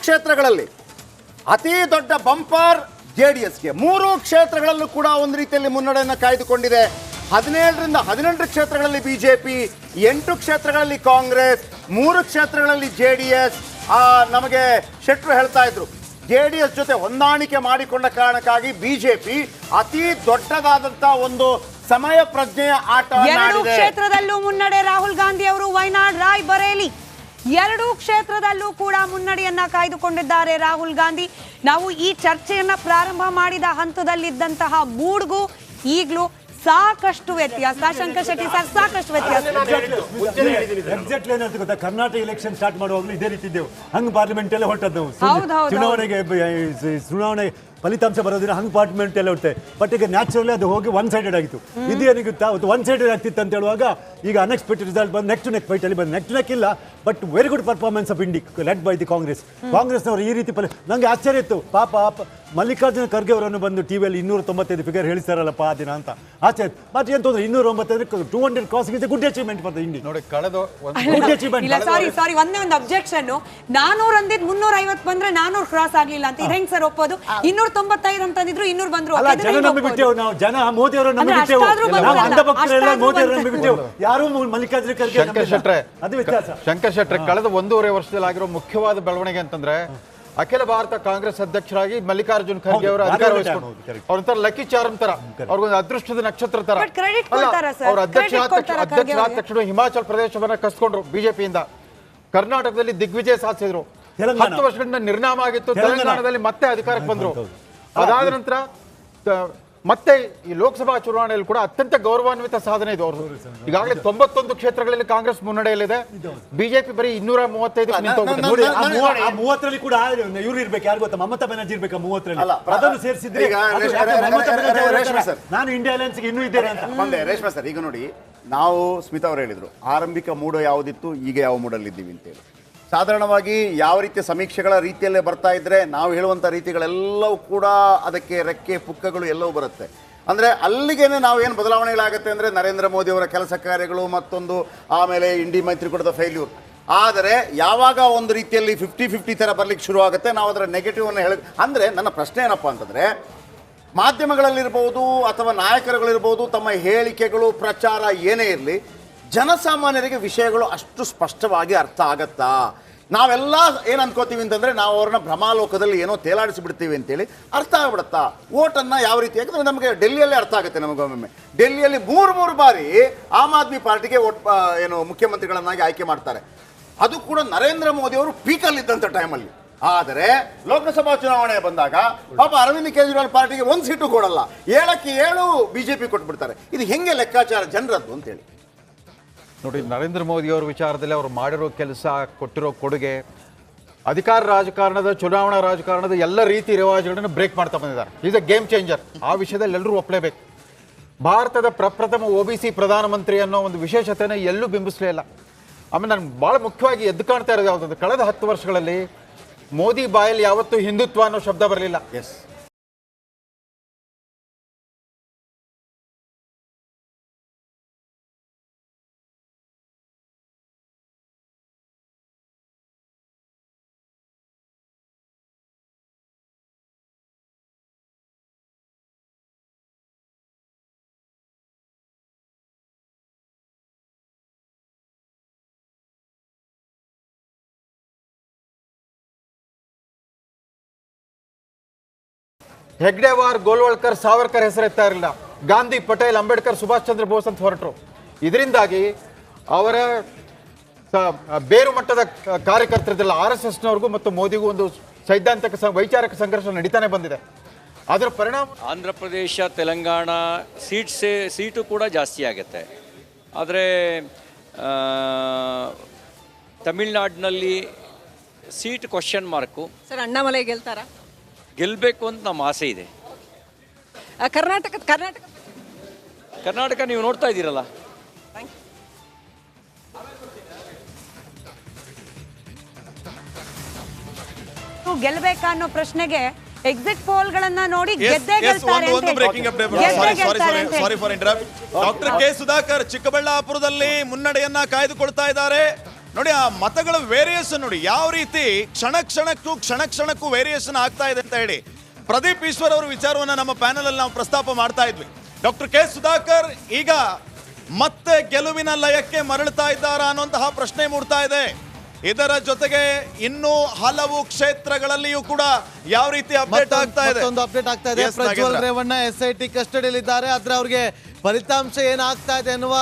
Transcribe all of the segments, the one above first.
ಕ್ಷೇತ್ರಗಳಲ್ಲಿ ಅತಿ ದೊಡ್ಡ ಬಂಪರ್ JDSಗೆ 3 ಕ್ಷೇತ್ರಗಳಲ್ಲೂ ಕೂಡ ಒಂದು ರೀತಿಯಲ್ಲಿ ಮುನ್ನಡೆಯನ್ನು ಕಾಯ್ದುಕೊಂಡಿದೆ. 17ರಿಂದ 18 ಕ್ಷೇತ್ರಗಳಲ್ಲಿ ಬಿಜೆಪಿ, 8 ಕ್ಷೇತ್ರಗಳಲ್ಲಿ ಕಾಂಗ್ರೆಸ್, 3 ಕ್ಷೇತ್ರಗಳಲ್ಲಿ JDS. ನಮಗೆ ಶೆಟ್ರು ಹೇಳ್ತಾ ಇದ್ರು, JDS ಜೊತೆ ಹೊಂದಾಣಿಕೆ ಮಾಡಿಕೊಂಡ ಕಾರಣಕ್ಕಾಗಿ ಬಿಜೆಪಿ ಅತಿ ದೊಡ್ಡದಾದಂತ ಒಂದು ಸಮಯ ಪ್ರಜ್ಞೆಯ ಎರಡು ಕ್ಷೇತ್ರದಲ್ಲೂ ಮುನ್ನಡೆ ರಾಹುಲ್ ಗಾಂಧಿ ಅವರು. ವಯನಾಡ್, ರಾಯ್ ಬರೇಲಿ 2 ಕ್ಷೇತ್ರದಲ್ಲೂ ಕೂಡ ಮುನ್ನಡೆಯನ್ನ ಕಾಯ್ದುಕೊಂಡಿದ್ದಾರೆ ರಾಹುಲ್ ಗಾಂಧಿ. ನಾವು ಈ ಚರ್ಚೆಯನ್ನ ಪ್ರಾರಂಭ ಮಾಡಿದ ಹಂತದಲ್ಲಿದ್ದಂತಹ ಮೂಡ್ಗೂ ಈಗಲೂ ಸಾಕಷ್ಟು ವ್ಯತ್ಯಾಸ. ಶಂಕರ್ ಶೆಟ್ಟಿ ಸರ್, ಸಾಕಷ್ಟು ವ್ಯತ್ಯಾಸ. ಎಕ್ಸಾಕ್ಟ್ಲಿ ಏನಂತ ಗೊತ್ತಾ, ಕರ್ನಾಟಕ ಎಲೆಕ್ಷನ್ ಸ್ಟಾರ್ಟ್ ಮಾಡುವಾಗಲೂ ಇದೇ ರೀತಿ ಇದ್ದೆವು. ಹಂಗ್ ಪಾರ್ಲಿಮೆಂಟ್ ಎಲ್ಲ ಹೊರಟದ್ದು ಚುನಾವಣೆ ಫಲಿತಾಂಶ ಬರೋದಿನ ಹಂಗ್ ಪಾರ್ಲಿಮೆಂಟ್ ಎಲ್ಲ ಹೊರಟೆ. ಬಟ್ ಈಗ ನ್ಯಾಚುರಲಿ ಅದು ಹೋಗಿ ಒನ್ ಸೈಡೆಡ್ ಆಗಿತ್ತು. ಇದು ಏನಿಗುತ್ತಾ, ಅವತ್ತು ಒನ್ ಸೈಡೆಡ್ ಆಗ್ತಿತ್ತು ಅಂತ ಹೇಳುವಾಗ ಈಗ ಅನ್ಎಕ್ಸ್ಪೆಕ್ಟೆಡ್ ರಿಸಲ್ಟ್ ಬಂದು ನೆಕ್ಸ್ಟ್ ಫೈಟ್ ಅಲ್ಲಿ ಬಂದು ನೆಕ್ ಇಲ್ಲ. But very good performance of INDIA led by the ಕಾಂಗ್ರೆಸ್ನವರು ಈ ರೀತಿ ನಂಗೆ ಆಶ್ಚರ್ಯ ಇತ್ತು. ಪಾಪ ಮಲ್ಲಿಕಾರ್ಜುನ ಖರ್ಗೆ ಅವರನ್ನು ಬಂದು ಟಿವಿಯಲ್ಲಿ 295 ಫಿಗರ್ ಹೇಳಿಸ್ತಾರಲ್ಲಪ್ಪ ಆ ದಿನ ಅಂತ ಆಶ್ಚರ್ಯ. ಬಟ್ ಏನು ತೊಂದರೆ, 209 200 crossing is good achievement for the India. ನೋಡಿ, ಕಳೆದ ಗುಡ್ ಅಚೀವ್ಮೆಂಟ್. ಸಾರಿ ಒಂದೇ ಒಂದು ಅಬ್ಜೆಕ್ಷನ್. 400 ಅಂದಿದ್ದು 350 ಬಂದ್ರೆ 400 ಕ್ರಾಸ್ ಆಗ್ಲಿಲ್ಲ ಅಂತ ಇದು ಹೆಂಗ್ ಸರ್ ಒಪ್ಪೋದು? 295 ಅಂತಂದಿದ್ರು 200 ಬಂದ್ರು. ಜನ ನಂಬಿಬಿಟ್ಟೆವು ನಾವು, ಜನ ಮೋದಿ ಅವರನ್ನು ನಂಬಿಬಿಟ್ಟೆವು, ನಾವು ಅಂಧಭಕ್ತರೆಲ್ಲ ಮೋದಿ ಅವರನ್ನು ನಂಬಿಬಿಟ್ಟೆವು. ಯಾರು ಮಲ್ಲಿಕಾರ್ಜುನ ಖರ್ಗೆ ಅದು ವ್ಯತ್ಯಾಸ. ಶಂಕರ್ ಶೆಟ್ರೆ, ಕಳೆದ 1.5 ವರ್ಷದಲ್ಲಿ ಆಗಿರೋ ಮುಖ್ಯವಾದ ಬೆಳವಣಿಗೆ ಅಂತಂದ್ರೆ ಅಖಿಲ ಭಾರತ ಕಾಂಗ್ರೆಸ್ ಅಧ್ಯಕ್ಷರಾಗಿ ಮಲ್ಲಿಕಾರ್ಜುನ ಖರ್ಗೆ ಅವರು ಅಧಿಕಾರ ವಹಿಸಿಕೊಂಡು ಅವ್ರ ಲಕ್ಕಿ ಚಾರ್ಮ್ ತರ, ಅವ್ರಿಗೊಂದು ಅದೃಷ್ಟದ ನಕ್ಷತ್ರ ತರ. ಅವ್ರ ಅಧ್ಯಕ್ಷರಾದ ತಕ್ಷಣ ಹಿಮಾಚಲ ಪ್ರದೇಶವನ್ನ ಕಸ್ಕೊಂಡ್ರು ಬಿಜೆಪಿಯಿಂದ. ಕರ್ನಾಟಕದಲ್ಲಿ ದಿಗ್ವಿಜಯ ಸಾಧಿಸಿದ್ರು. 10 ವರ್ಷಗಳಿಂದ ನಿರ್ನಾಮ ಆಗಿತ್ತು. ತೆಲಂಗಾಣದಲ್ಲಿ ಮತ್ತೆ ಅಧಿಕಾರಕ್ಕೆ ಬಂದ್ರು. ಅದಾದ ನಂತರ ಮತ್ತೆ ಈ ಲೋಕಸಭಾ ಚುನಾವಣೆಯಲ್ಲಿ ಕೂಡ ಅತ್ಯಂತ ಗೌರವಾನ್ವಿತ ಸಾಧನೆ ಇದು ಅವರು. ಈಗಾಗಲೇ 91 ಕ್ಷೇತ್ರಗಳಲ್ಲಿ ಕಾಂಗ್ರೆಸ್ ಮುನ್ನಡೆಯಲ್ಲಿದೆ. ಬಿಜೆಪಿ ಬರೀ 230 30ರಲ್ಲಿ ಕೂಡ ಇವ್ರು ಇರ್ಬೇಕು, ಯಾರು ಗೊತ್ತಾ, ಮಮತಾ ಬ್ಯಾನರ್ಜಿ ಇರ್ಬೇಕಾ 30ರಲ್ಲಿ. ಅದನ್ನು ಸೇರಿಸಿದ್ರೆ ನಾನು ಇಂಡಿಯಾ ಅಲಯನ್ಸ್ಗೆ ಇನ್ನೂ ಇದ್ದೇನೆ ಅಂತ. ರೇಷ್ಮಾ ಸರ್, ಈಗ ನೋಡಿ, ನಾವು ಸ್ಮಿತಾ ಅವರು ಹೇಳಿದ್ರು ಆರಂಭಿಕ ಮೂಡು ಯಾವುದಿತ್ತು, ಈಗ ಯಾವ ಮೂಡಲ್ಲಿದ್ದೀವಿ ಅಂತೇಳಿ. ಸಾಧಾರಣವಾಗಿ ಯಾವ ರೀತಿಯ ಸಮೀಕ್ಷೆಗಳ ರೀತಿಯಲ್ಲೇ ಬರ್ತಾ ಇದ್ರೆ ನಾವು ಹೇಳುವಂಥ ರೀತಿಗಳೆಲ್ಲವೂ ಕೂಡ ಅದಕ್ಕೆ ರೆಕ್ಕೆ ಪುಕ್ಕಗಳು ಎಲ್ಲವೂ ಬರುತ್ತೆ. ಅಂದರೆ ಅಲ್ಲಿಗೇನೆ ನಾವು ಏನು ಬದಲಾವಣೆಗಳಾಗುತ್ತೆ ಅಂದರೆ ನರೇಂದ್ರ ಮೋದಿ ಅವರ ಕೆಲಸ ಕಾರ್ಯಗಳು ಮತ್ತೊಂದು, ಆಮೇಲೆ ಇಂಡಿ ಮೈತ್ರಿಕೂಟದ ಫೇಲ್ಯೂರ್. ಆದರೆ ಯಾವಾಗ ಒಂದು ರೀತಿಯಲ್ಲಿ 50-50 ಥರ ಬರಲಿಕ್ಕೆ ಶುರು ಆಗುತ್ತೆ, ನಾವು ಅದರ ನೆಗೆಟಿವನ್ನು ಹೇಳ. ಅಂದರೆ ನನ್ನ ಪ್ರಶ್ನೆ ಏನಪ್ಪ ಅಂತಂದರೆ, ಮಾಧ್ಯಮಗಳಲ್ಲಿರ್ಬೋದು ಅಥವಾ ನಾಯಕರುಗಳಿರ್ಬೋದು, ತಮ್ಮ ಹೇಳಿಕೆಗಳು ಪ್ರಚಾರ ಏನೇ ಇರಲಿ, ಜನಸಾಮಾನ್ಯರಿಗೆ ವಿಷಯಗಳು ಅಷ್ಟು ಸ್ಪಷ್ಟವಾಗಿ ಅರ್ಥ ಆಗತ್ತಾ? ನಾವೆಲ್ಲ ಏನು ಅನ್ಕೋತೀವಿ ಅಂತಂದರೆ ನಾವು ಅವ್ರನ್ನ ಭ್ರಮಾಲೋಕದಲ್ಲಿ ಏನೋ ತೇಲಾಡಿಸಿಬಿಡ್ತೀವಿ ಅಂತೇಳಿ ಅರ್ಥ ಆಗ್ಬಿಡುತ್ತಾ? ಓಟನ್ನು ಯಾವ ರೀತಿ, ಯಾಕಂದರೆ ನಮಗೆ ಡೆಲ್ಲಿಯಲ್ಲೇ ಅರ್ಥ ಆಗುತ್ತೆ. ನಮಗೊಮ್ಮೆ ಡೆಲ್ಲಿಯಲ್ಲಿ 3 ಬಾರಿ ಆಮ್ ಆದ್ಮಿ ಪಾರ್ಟಿಗೆ ಏನು ಮುಖ್ಯಮಂತ್ರಿಗಳನ್ನಾಗಿ ಆಯ್ಕೆ ಮಾಡ್ತಾರೆ. ಅದು ಕೂಡ ನರೇಂದ್ರ ಮೋದಿ ಅವರು ಪೀಕಲ್ಲಿದ್ದಂಥ ಟೈಮಲ್ಲಿ. ಆದರೆ ಲೋಕಸಭಾ ಚುನಾವಣೆ ಬಂದಾಗ ಪಾಪ ಅರವಿಂದ್ ಕೇಜ್ರಿವಾಲ್ ಪಾರ್ಟಿಗೆ 1 ಸೀಟು ಕೊಡಲ್ಲ, 7ಕ್ಕೆ 7 ಬಿಜೆಪಿ ಕೊಟ್ಬಿಡ್ತಾರೆ. ಇದು ಹೆಂಗೆ ಲೆಕ್ಕಾಚಾರ ಜನರದ್ದು ಅಂತೇಳಿ ನೋಡಿ. ನರೇಂದ್ರ ಮೋದಿ ಅವರ ವಿಚಾರದಲ್ಲಿ ಅವರು ಮಾಡಿರೋ ಕೆಲಸ, ಕೊಟ್ಟಿರೋ ಕೊಡುಗೆ, ಅಧಿಕಾರ ರಾಜಕಾರಣದ, ಚುನಾವಣಾ ರಾಜಕಾರಣದ ಎಲ್ಲ ರೀತಿ ರಿವಾಜುಗಳನ್ನು ಬ್ರೇಕ್ ಮಾಡ್ತಾ ಬಂದಿದ್ದಾರೆ. Is a game changer. ಆ ವಿಷಯದಲ್ಲಿ ಎಲ್ಲರೂ ಒಪ್ಪಲೇಬೇಕು. ಭಾರತದ ಪ್ರಪ್ರಥಮ OBC ಪ್ರಧಾನಮಂತ್ರಿ ಅನ್ನೋ ಒಂದು ವಿಶೇಷತೆಯನ್ನು ಎಲ್ಲೂ ಬಿಂಬಿಸಲೇ ಇಲ್ಲ. ಆಮೇಲೆ ನಾನು ಭಾಳ ಮುಖ್ಯವಾಗಿ ಎದ್ದು ಕಾಣ್ತಾ ಇರೋದು ಯಾವುದಂದ್ರೆ, ಕಳೆದ 10 ವರ್ಷಗಳಲ್ಲಿ ಮೋದಿ ಬಾಯಲ್ಲಿ ಯಾವತ್ತೂ ಹಿಂದುತ್ವ ಅನ್ನೋ ಶಬ್ದ ಬರಲಿಲ್ಲ. ಎಸ್, ಹೆಗ್ಡೆವಾರ್, ಗೋಲ್ವಲ್ಕರ್, ಸಾವರ್ಕರ್ ಹೆಸರೆತ್ತಾ ಇರಲಿಲ್ಲ. ಗಾಂಧಿ, ಪಟೇಲ್, ಅಂಬೇಡ್ಕರ್, ಸುಭಾಷ್ ಚಂದ್ರ ಬೋಸ್ ಅಂತ ಹೊರಟರು. ಇದರಿಂದಾಗಿ ಅವರ ಬೇರು ಮಟ್ಟದ ಕಾರ್ಯಕರ್ತರದಲ್ಲ RSSನವ್ರಿಗೂ ಮತ್ತು ಮೋದಿಗೂ ಒಂದು ಸೈದ್ಧಾಂತಿಕ ವೈಚಾರಿಕ ಸಂಘರ್ಷ ನಡೀತಾನೆ ಬಂದಿದೆ. ಅದರ ಪರಿಣಾಮ ಆಂಧ್ರ ಪ್ರದೇಶ, ತೆಲಂಗಾಣ ಸೀಟು ಕೂಡ ಜಾಸ್ತಿ ಆಗುತ್ತೆ. ಆದರೆ ತಮಿಳ್ನಾಡಿನಲ್ಲಿ seat question mark. Sir, Annamalai ಗೆಲ್ತಾರಾ? ಗೆಲ್ಲಬೇಕು ಅಂತ ನಮ್ಮ ಆಸೆ ಇದೆ. ಕರ್ನಾಟಕ ನೀವು ನೋಡ್ತಾ ಇದ್ದೀರಲ್ಲ. ಗೆಲ್ಲಬೇಕಾ ಅನ್ನೋ ಪ್ರಶ್ನೆಗೆ ಎಕ್ಸಿಟ್ ಪೋಲ್ಗಳನ್ನ ನೋಡಿ ಗೆದ್ದೇ ಗೆಲ್ತಾರೆ ಅಂತ. ಡಾಕ್ಟರ್ ಕೆ ಸುಧಾಕರ್ ಚಿಕ್ಕಬಳ್ಳಾಪುರದಲ್ಲಿ ಮುನ್ನಡೆಯನ್ನ ಕಾಯ್ದುಕೊಳ್ತಾ ಇದ್ದಾರೆ. ನೋಡಿ ಆ ಮತಗಳ ವೇರಿಯೇಷನ್ ನೋಡಿ ಯಾವ ರೀತಿ ಕ್ಷಣ ಕ್ಷಣಕ್ಕೂ ವೇರಿಯೇಷನ್ ಆಗ್ತಾ ಇದೆ ಅಂತ ಹೇಳಿ ಪ್ರದೀಪ್ ಈಶ್ವರ್ ಅವರ ವಿಚಾರವನ್ನ ನಮ್ಮ ಪ್ಯಾನಲ್ ಅಲ್ಲಿ ನಾವು ಪ್ರಸ್ತಾಪ ಮಾಡ್ತಾ ಇದ್ವಿ. ಡಾಕ್ಟರ್ ಕೆ ಸುಧಾಕರ್ ಈಗ ಮತ್ತೆ ಗೆಲುವಿನ ಲಯಕ್ಕೆ ಮರಳುತ್ತಾ ಇದ್ದಾರಾ ಅನ್ನುವಂತಹ ಪ್ರಶ್ನೆ ಮೂಡ್ತಾ ಇದೆ. ಇದರ ಜೊತೆಗೆ ಇನ್ನೂ ಹಲವು ಕ್ಷೇತ್ರಗಳಲ್ಲಿಯೂ ಕೂಡ ಯಾವ ರೀತಿ ಅಪ್ಡೇಟ್ ಆಗ್ತಾ ಇದೆ, ಮತ್ತೊಂದು ಅಪ್ಡೇಟ್ ಆಗ್ತಾ ಇದೆ. Yes, ಪ್ರಜ್ವಲ್ ನಾಗೇಂದ್ರ. ರೇವಣ್ಣ SIT ಕಸ್ಟಡಿಯಲ್ಲಿ ಇದ್ದಾರೆ. ಆದ್ರೆ ಅವ್ರಿಗೆ ಫಲಿತಾಂಶ ಏನಾಗ್ತಾ ಇದೆ ಅನ್ನುವ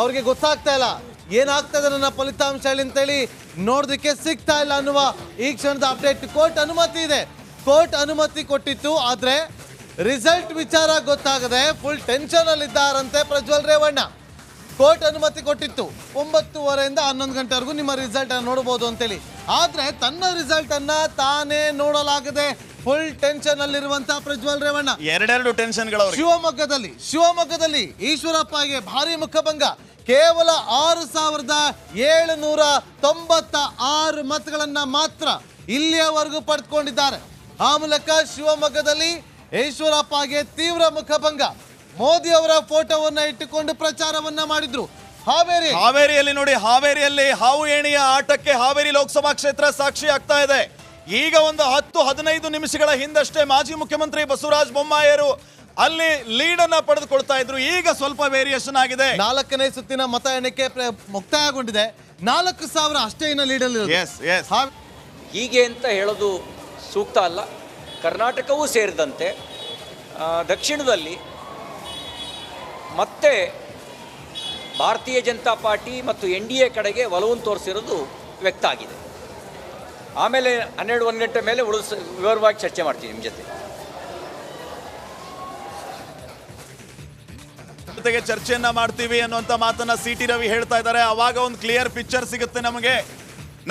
ಅವ್ರಿಗೆ ಗೊತ್ತಾಗ್ತಾ ಇಲ್ಲ. ಏನಾಗ್ತಾ ಇದೆ ನನ್ನ ಫಲಿತಾಂಶ ಹೇಳಿ ಅಂತೇಳಿ ನೋಡೋದಕ್ಕೆ ಸಿಗ್ತಾ ಇಲ್ಲ ಅನ್ನುವ ಈ ಕ್ಷಣದ ಅಪ್ಡೇಟ್. ಕೋರ್ಟ್ ಅನುಮತಿ ಇದೆ, ಕೋರ್ಟ್ ಅನುಮತಿ ಕೊಟ್ಟಿತ್ತು. ಆದ್ರೆ ರಿಸಲ್ಟ್ ವಿಚಾರ ಗೊತ್ತಾಗದೆ ಫುಲ್ ಟೆನ್ಷನ್ ಅಲ್ಲಿ ಇದ್ದಾರಂತೆ ಪ್ರಜ್ವಲ್ ರೇವಣ್ಣ. ಕೋರ್ಟ್ ಅನುಮತಿ ಕೊಟ್ಟಿತ್ತು 9:30 11 ಗಂಟೆವರೆಗೂ ನಿಮ್ಮ ರಿಸಲ್ಟ್ ಅನ್ನು ನೋಡಬಹುದು ಅಂತೇಳಿ. ಆದ್ರೆ ತನ್ನ ರಿಸಲ್ಟ್ ಅನ್ನ ತಾನೇ ನೋಡಲಾಗದೆ ಫುಲ್ ಟೆನ್ಷನ್ ಅಲ್ಲಿರುವಂತಹ ಪ್ರಜ್ವಲ್ ರೇವಣ್ಣ. ಎರಡೆರಡು ಟೆನ್ಷನ್ಗಳು. ಶಿವಮೊಗ್ಗದಲ್ಲಿ ಈಶ್ವರಪ್ಪಗೆ ಭಾರಿ ಮುಖಭಂಗ. ಕೇವಲ 6,796 ಮತಗಳನ್ನ ಮಾತ್ರ ಇಲ್ಲಿಯವರೆಗೂ ಪಡೆದುಕೊಂಡಿದ್ದಾರೆ. ಆ ಮೂಲಕ ಶಿವಮೊಗ್ಗದಲ್ಲಿ ಈಶ್ವರಪ್ಪಗೆ ತೀವ್ರ ಮುಖಭಂಗ. ಮೋದಿ ಅವರ ಫೋಟೋವನ್ನ ಇಟ್ಟುಕೊಂಡು ಪ್ರಚಾರವನ್ನ ಮಾಡಿದ್ರು. ಹಾವೇರಿಯಲ್ಲಿ ನೋಡಿ, ಹಾವೇರಿಯಲ್ಲಿ ಹಾವು ಏಣಿಯ ಆಟಕ್ಕೆ ಹಾವೇರಿ ಲೋಕಸಭಾ ಕ್ಷೇತ್ರ ಸಾಕ್ಷಿ ಆಗ್ತಾ ಇದೆ. ಈಗ ಒಂದು 10-15 ನಿಮಿಷಗಳ ಹಿಂದಷ್ಟೇ ಮಾಜಿ ಮುಖ್ಯಮಂತ್ರಿ ಬಸವರಾಜ ಬೊಮ್ಮಾಯಿಯವರು ಅಲ್ಲಿ ಲೀಡ್ ಅನ್ನ ಪಡೆದುಕೊಳ್ತಾ ಇದ್ರು. ಈಗ ಸ್ವಲ್ಪ ವೇರಿಯೇಷನ್ ಆಗಿದೆ. 4ನೇ ಸುತ್ತಿನ ಮತ ಎಣಿಕೆ ಮುಕ್ತಾಯಗೊಂಡಿದೆ. 4,000 ಅಷ್ಟೇ ಇನ್ನ ಲೀಡ್ ಅಲ್ಲಿ. ಹೀಗೆ ಅಂತ ಹೇಳೋದು ಸೂಕ್ತ ಅಲ್ಲ. ಕರ್ನಾಟಕವೂ ಸೇರಿದಂತೆ ದಕ್ಷಿಣದಲ್ಲಿ ಮತ್ತೆ ಭಾರತೀಯ ಜನತಾ ಪಾರ್ಟಿ ಮತ್ತು NDA ಕಡೆಗೆ ಒಲವನ್ನು ತೋರಿಸಿರೋದು ವ್ಯಕ್ತ ಆಗಿದೆ. ಆಮೇಲೆ 12-1 ಗಂಟೆ ಮೇಲೆ ವಿವರವಾಗಿ ಚರ್ಚೆ ಮಾಡ್ತೀನಿ ನಿಮ್ಮ ಜೊತೆಗೆ ಚರ್ಚೆಯನ್ನ ಮಾಡ್ತೀವಿ ಅನ್ನುವಂತ ಮಾತನ್ನ CT ರವಿ ಹೇಳ್ತಾ ಇದ್ದಾರೆ. ಅವಾಗ ಒಂದು ಕ್ಲಿಯರ್ ಪಿಕ್ಚರ್ ಸಿಗುತ್ತೆ ನಮಗೆ.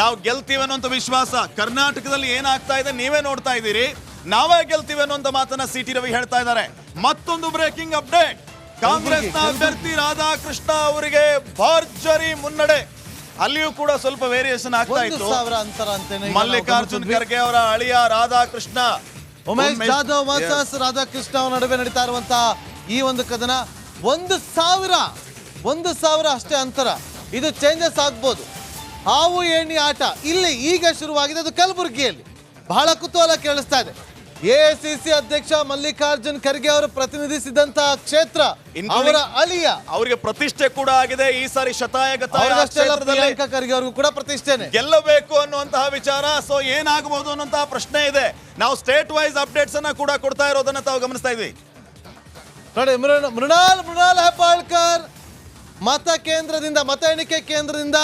ನಾವು ಗೆಲ್ತೀವಿ ಅನ್ನುವಂಥ ವಿಶ್ವಾಸ ಕರ್ನಾಟಕದಲ್ಲಿ ಏನಾಗ್ತಾ ಇದೆ ನೀವೇ ನೋಡ್ತಾ ಇದ್ದೀರಿ. ನಾವೇ ಗೆಲ್ತೀವಿ ಅನ್ನುವಂಥ ಮಾತನ್ನ CT ರವಿ ಹೇಳ್ತಾ ಇದ್ದಾರೆ. ಮತ್ತೊಂದು ಬ್ರೇಕಿಂಗ್ ಅಪ್ಡೇಟ್, ಕಾಂಗ್ರೆಸ್ನ ಅಭ್ಯರ್ಥಿ ರಾಧಾಕೃಷ್ಣ ಅವರಿಗೆ ಭರ್ಜರಿ ಮುನ್ನಡೆ. ಅಲ್ಲಿಯೂ ಕೂಡ ಸ್ವಲ್ಪ ವೇರಿಯೇಷನ್ ಆಗ್ತಾ ಇತ್ತು. ಮಲ್ಲಿಕಾರ್ಜುನ್ ಖರ್ಗೆ ಅವರ ಅಳಿಯ ರಾಧಾಕೃಷ್ಣ, ಉಮೇಶ್ ಜಾಧವ್ ವರ್ಸಸ್ ರಾಧಾಕೃಷ್ಣ ಅವರ ನಡುವೆ ನಡೀತಾ ಇರುವಂತಹ ಈ ಒಂದು ಕದನ 1,000 ಅಷ್ಟೇ ಅಂತರ. ಇದು ಚೇಂಜಸ್ ಆಗ್ಬೋದು. ಹಾವು ಏಣಿ ಆಟ ಇಲ್ಲಿ ಈಗ ಶುರುವಾಗಿದೆ. ಅದು ಕಲಬುರಗಿಯಲ್ಲಿ ಬಹಳ ಕುತೂಹಲ ಕೇಳಿಸ್ತಾ ಇದೆ. AICC ಅಧ್ಯಕ್ಷ ಮಲ್ಲಿಕಾರ್ಜುನ್ ಖರ್ಗೆ ಅವರು ಪ್ರತಿನಿಧಿಸಿದಂತಹ ಕ್ಷೇತ್ರ, ಅವರ ಅಳಿಯ ಅವರಿಗೆ ಪ್ರತಿಷ್ಠೆ ಕೂಡ ಆಗಿದೆ. ಈ ಸಾರಿ ಶತಾಯಗತಾಯ ಪ್ರಿಯಾಂಕಾ ಖರ್ಗೆ ಅವ್ರಿಗೂ ಕೂಡ ಪ್ರತಿಷ್ಠೆನೆ. ಗೆಲ್ಲಬೇಕು ಅನ್ನುವಂತಹ ವಿಚಾರ. ಸೊ ಏನಾಗಬಹುದು ಅನ್ನುವಂತಹ ಪ್ರಶ್ನೆ ಇದೆ. ನಾವು ಸ್ಟೇಟ್ ವೈಸ್ ಅಪ್ಡೇಟ್ಸ್ ಅನ್ನ ಕೂಡ ಕೊಡ್ತಾ ಇರೋದನ್ನ ತಾವು ಗಮನಿಸ್ತಾ ಇದ್ವಿ. ನೋಡಿ, ಮೃಣಾಲ್ ಹೆಬ್ಬಾಳ್ಕರ್ ಮತ ಎಣಿಕೆ ಕೇಂದ್ರದಿಂದ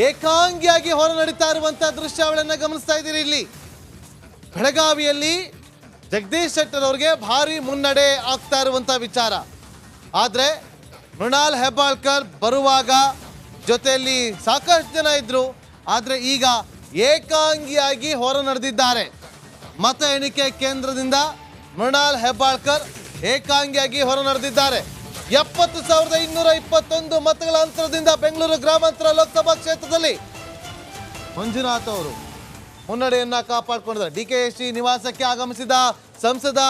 ಏಕಾಂಗಿಯಾಗಿ ಹೊರ ನಡೀತಾ ಇರುವಂತಹ ದೃಶ್ಯಾವಳಿಯನ್ನ ಗಮನಿಸ್ತಾ ಇದ್ದೀರಿ. ಇಲ್ಲಿ ಬೆಳಗಾವಿಯಲ್ಲಿ ಜಗದೀಶ್ ಶೆಟ್ಟರ್ ಅವರಿಗೆ ಭಾರಿ ಮುನ್ನಡೆ ಆಗ್ತಾ ಇರುವಂತಹ ವಿಚಾರ. ಆದ್ರೆ ಮೃಣಾಲ್ ಹೆಬ್ಬಾಳ್ಕರ್ ಬರುವಾಗ ಜೊತೆಯಲ್ಲಿ ಸಾಕಷ್ಟು ಜನ ಇದ್ರು. ಆದ್ರೆ ಈಗ ಏಕಾಂಗಿಯಾಗಿ ಹೊರ ನಡೆದಿದ್ದಾರೆ. ಮತ ಎಣಿಕೆ ಕೇಂದ್ರದಿಂದ ಮೃಣಾಲ್ ಹೆಬ್ಬಾಳ್ಕರ್ ಏಕಾಂಗಿಯಾಗಿ ಹೊರ ನಡೆದಿದ್ದಾರೆ. 70,221 ಮತಗಳ ಅಂತರದಿಂದ ಬೆಂಗಳೂರು ಗ್ರಾಮಾಂತರ ಲೋಕಸಭಾ ಕ್ಷೇತ್ರದಲ್ಲಿ ಮಂಜುನಾಥ್ ಅವರು ಮುನ್ನಡೆಯನ್ನ ಕಾಪಾಡಿಕೊಂಡಿದ್ದಾರೆ. DKSC ನಿವಾಸಕ್ಕೆ ಆಗಮಿಸಿದ ಸಂಸದ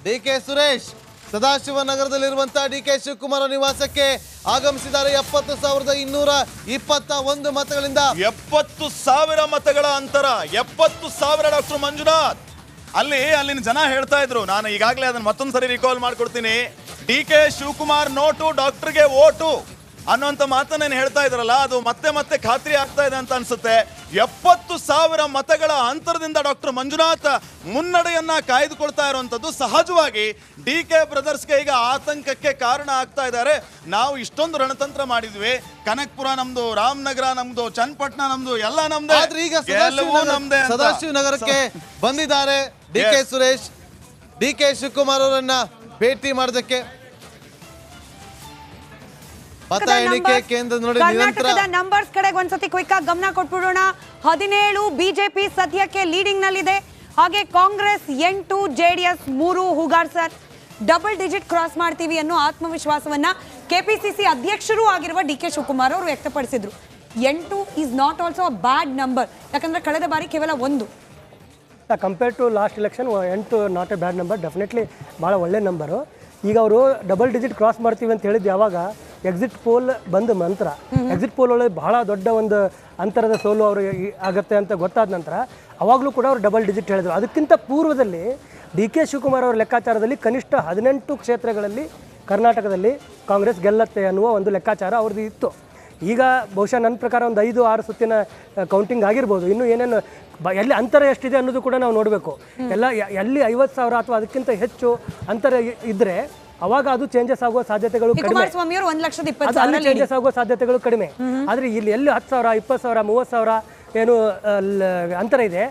DK ಸುರೇಶ್ ಸದಾಶಿವನಗರದಲ್ಲಿರುವಂತಹ DK ಶಿವಕುಮಾರ್ ನಿವಾಸಕ್ಕೆ ಆಗಮಿಸಿದ್ದಾರೆ. 70,221 ಮತಗಳಿಂದ 70,000 ಮತಗಳ ಅಂತರ. 70,000 ಡಾಕ್ಟರ್ ಮಂಜುನಾಥ್. ಅಲ್ಲಿನ ಜನ ಹೇಳ್ತಾ ಇದ್ರು, ನಾನು ಈಗಾಗಲೇ ಅದನ್ನ ಮತ್ತೊಂದ್ಸರಿ ರಿಕಾಲ್ ಮಾಡ್ಕೊಡ್ತೀನಿ, DK ಶಿವಕುಮಾರ್ ನೋಟು ಡಾಕ್ಟರ್ಗೆ ಓಟು ಅನ್ನುವಂಥ ಮಾತನ್ನೇನು ಹೇಳ್ತಾ ಇದ್ರಲ್ಲ, ಅದು ಮತ್ತೆ ಖಾತ್ರಿ ಆಗ್ತಾ ಇದೆ ಅಂತ ಅನ್ಸುತ್ತೆ. 70,000 ಮತಗಳ ಅಂತರದಿಂದ ಡಾಕ್ಟರ್ ಮಂಜುನಾಥ್ ಮುನ್ನಡೆಯನ್ನ ಕಾಯ್ದುಕೊಳ್ತಾ ಇರುವಂತದ್ದು ಸಹಜವಾಗಿ DK ಬ್ರದರ್ಸ್ಗೆ ಈಗ ಆತಂಕಕ್ಕೆ ಕಾರಣ ಆಗ್ತಾ ಇದ್ದಾರೆ. ನಾವು ಇಷ್ಟೊಂದು ರಣತಂತ್ರ ಮಾಡಿದ್ವಿ, ಕನಕಪುರ ನಮ್ದು, ರಾಮನಗರ ನಮ್ದು, ಚನ್ನಪಟ್ಟಣ ನಮ್ದು, ಎಲ್ಲ ನಮ್ದೇ. ಆದ್ರೆ ಈಗ ಸದಾಶಿವನಗರಕ್ಕೆ ಬಂದಿದ್ದಾರೆ DK ಸುರೇಶ್. DK ಶಿವಕುಮಾರ್ ಅವರನ್ನ ಭೇಟಿ ಮಾಡೋದಕ್ಕೆ ಮತ ಎಣಿಕೆ ಕೇಂದ್ರ ನೋಡಿ. ಕರ್ನಾಟಕದ ನಂಬರ್ಸ್ ಕಡೆಗೆ ಒಂದ್ಸತಿ ಕ್ವಿಕ್ ಆಗಿ ಗಮನ ಕೊಟ್ಬಿಡೋಣ. 17 ಬಿಜೆಪಿ ಸದ್ಯಕ್ಕೆ ಲೀಡಿಂಗ್ ನಲ್ಲಿದೆ. ಹಾಗೆ Congress 8, JDS 3 Hugar sir. Double digit cross ಮಾಡ್ತೀವಿ ಅನ್ನೋ ಆತ್ಮವಿಶ್ವಾಸವನ್ನ KPCC ಅಧ್ಯಕ್ಷರೂ ಆಗಿರುವ DK ಶಿವಕುಮಾರ್ ಅವರು ವ್ಯಕ್ತಪಡಿಸಿದ್ರು. 8 is not also a bad number, ಯಾಕಂದ್ರೆ ಕಳೆದ ಬಾರಿ ಕೇವಲ 1. Compare to last election 8 not a bad number, definitely ಭಾಳ ಒಳ್ಳೆ ನಂಬರು. ಈಗ ಅವರು ಡಬಲ್ ಡಿಜಿಟ್ ಕ್ರಾಸ್ ಮಾಡ್ತೀವಿ ಅಂತ ಹೇಳಿದ್ದು ಯಾವಾಗ ಎಕ್ಸಿಟ್ ಪೋಲ್ ಬಂದ ನಂತರ, ಎಕ್ಸಿಟ್ ಪೋಲ್ ಒಳಗೆ ಬಹಳ ದೊಡ್ಡ ಒಂದು ಅಂತರದ ಸೋಲು ಅವರು ಆಗುತ್ತೆ ಅಂತ ಗೊತ್ತಾದ ನಂತರ ಅವಾಗಲೂ ಕೂಡ ಅವರು ಡಬಲ್ ಡಿಜಿಟ್ ಹೇಳಿದರು. ಅದಕ್ಕಿಂತ ಪೂರ್ವದಲ್ಲಿ ಡಿ ಕೆ ಶಿವಕುಮಾರ್ ಅವರ ಲೆಕ್ಕಾಚಾರದಲ್ಲಿ ಕನಿಷ್ಠ 18 ಕ್ಷೇತ್ರಗಳಲ್ಲಿ ಕರ್ನಾಟಕದಲ್ಲಿ ಕಾಂಗ್ರೆಸ್ ಗೆಲ್ಲತ್ತೆ ಅನ್ನುವ ಒಂದು ಲೆಕ್ಕಾಚಾರ ಅವ್ರದ್ದು ಇತ್ತು. ಈಗ ಬಹುಶಃ ನನ್ನ ಪ್ರಕಾರ ಒಂದು 5-6 ಸುತ್ತಿನ ಕೌಂಟಿಂಗ್ ಆಗಿರ್ಬೋದು. ಇನ್ನು ಏನೇನು ಎಲ್ಲಿ ಅಂತರ ಎಷ್ಟಿದೆ ಅನ್ನೋದು ಕೂಡ ನಾವು ನೋಡಬೇಕು. ಎಲ್ಲಿ 50,000 ಅಥವಾ ಅದಕ್ಕಿಂತ ಹೆಚ್ಚು ಅಂತರ ಇದ್ದರೆ ಅವಾಗ ಅದು ಚೇಂಜಸ್ ಆಗುವ ಸಾಧ್ಯತೆಗಳು ಕಡಿಮೆ. ಕುಮಾರಸ್ವಾಮಿ ಅವರು 1,20,000 ಚೇಂಜಸ್ ಆಗುವ ಸಾಧ್ಯತೆಗಳು ಕಡಿಮೆ. ಆದರೆ ಇಲ್ಲಿ ಎಲ್ಲಿ 10,000, 20,000, 30,000 ಏನು ಅಂತರ ಇದೆ